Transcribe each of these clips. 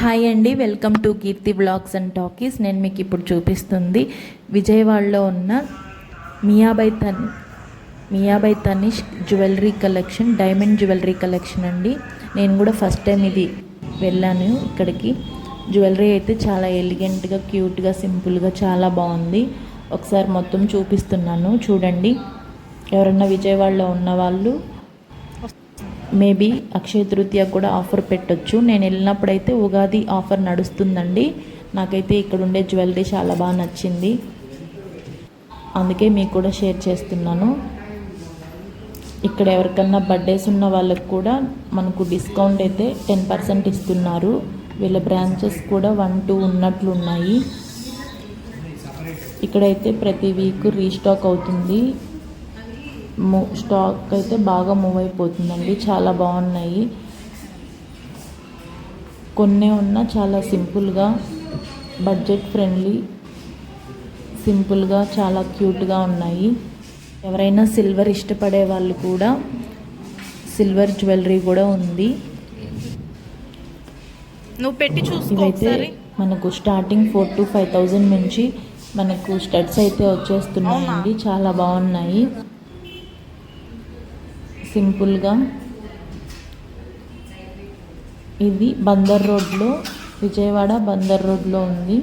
Hi అండి, welcome to Keerthi blogs and talkies. నేను మీకు ఇప్పుడు చూపిస్తుంది విజయవాడలో ఉన్న Mia by Tanishq jewellery collection, diamond jewellery collection అండి. నేను కూడా ఫస్ట్ టైం ఇది వెళ్ళాను. ఇక్కడికి జ్యువెలరీ అయితే చాలా ఎలిగెంట్గా, క్యూట్గా, సింపుల్గా చాలా బాగుంది. ఒకసారి మొత్తం చూపిస్తున్నాను చూడండి. ఎవరన్నా విజయవాడలో ఉన్న వాళ్ళు మేబీ అక్షయ తృతీయ కూడా ఆఫర్ పెట్టొచ్చు. నేను వెళ్ళినప్పుడైతే ఉగాది ఆఫర్ నడుస్తుందండి. నాకైతే ఇక్కడ ఉండే జ్యువెలరీ చాలా బాగా నచ్చింది, అందుకే మీకు కూడా షేర్ చేస్తున్నాను. ఇక్కడ ఎవరికన్నా బర్త్డేస్ ఉన్న వాళ్ళకి కూడా మనకు డిస్కౌంట్ అయితే 10% ఇస్తున్నారు. వీళ్ళ బ్రాంచెస్ కూడా 1-2 ఉన్నట్లు ఉన్నాయి. ఇక్కడైతే ప్రతి వీక్ రీస్టాక్ అవుతుంది. స్టాక్ అయితే బాగా మూవ్ అయిపోతుందండి. చాలా బాగున్నాయి. కొన్ని ఉన్న చాలా సింపుల్గా, బడ్జెట్ ఫ్రెండ్లీ, సింపుల్గా చాలా క్యూట్గా ఉన్నాయి. ఎవరైనా సిల్వర్ ఇష్టపడే వాళ్ళు కూడా సిల్వర్ జ్యువెలరీ కూడా ఉంది. నువ్వు పెట్టి ఇవైతే మనకు స్టార్టింగ్ 4,000 to 5,000 నుంచి మనకు స్టడ్స్ అయితే వచ్చేస్తున్నాయండి. చాలా బాగున్నాయి. సింపుల్గా ఇది బందర్ రోడ్లో, విజయవాడ బందర్ రోడ్లో ఉంది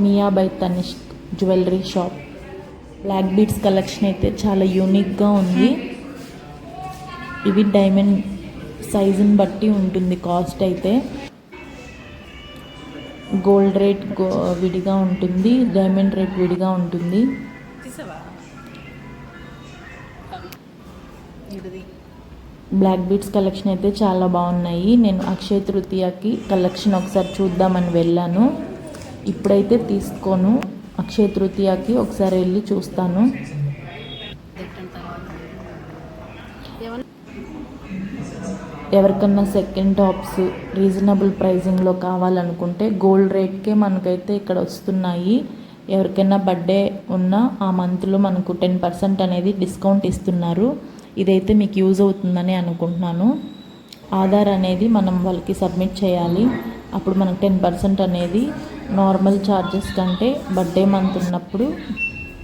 Mia by Tanishq jewellery shop. Black beads collection అయితే చాలా యూనిక్గా ఉంది. ఇవి డైమండ్ సైజుని బట్టి ఉంటుంది కాస్ట్ అయితే. గోల్డ్ రేట్ విడిగా ఉంటుంది, డైమండ్ రేట్ విడిగా ఉంటుంది. బ్లాక్ బీడ్స్ కలెక్షన్ అయితే చాలా బాగున్నాయి. నేను అక్షయ తృతీయకి కలెక్షన్ ఒకసారి చూద్దామని వెళ్ళాను. ఇప్పుడైతే తీసుకోను, అక్షయ తృతీయకి ఒకసారి వెళ్ళి చూస్తాను. ఎవరికన్నా సెకండ్ టాప్స్ రీజనబుల్ ప్రైజింగ్లో కావాలనుకుంటే గోల్డ్ రేట్కే మనకైతే ఇక్కడ వస్తున్నాయి. ఎవరికైనా బర్త్డే ఉన్నా ఆ మంత్లో మనకు 10% అనేది డిస్కౌంట్ ఇస్తున్నారు. ఇదైతే మీకు యూజ్ అవుతుందని అనుకుంటున్నాను. ఆధార్ అనేది మనం వాళ్ళకి సబ్మిట్ చేయాలి. అప్పుడు మనకు 10% అనేది నార్మల్ ఛార్జెస్ కంటే బర్త్డే మంత్ ఉన్నప్పుడు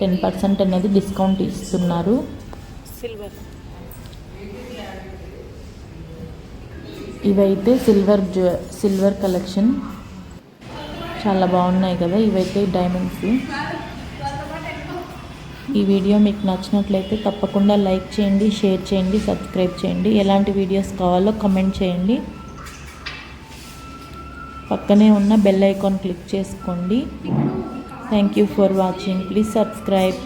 10% అనేది డిస్కౌంట్ ఇస్తున్నారు. ఇవైతే సిల్వర్ కలెక్షన్ చాలా బాగున్నాయి కదా. ఇవైతే డైమండ్స్. ఈ వీడియో మీకు నచ్చినట్లయితే తప్పకుండా లైక్ చేయండి, షేర్ చేయండి, సబ్స్క్రైబ్ చేయండి. ఎలాంటి వీడియోస్ కావాలో కమెంట్ చేయండి. పక్కనే ఉన్న బెల్ ఐకాన్ క్లిక్ చేసుకోండి. Thank you for watching. Please subscribe.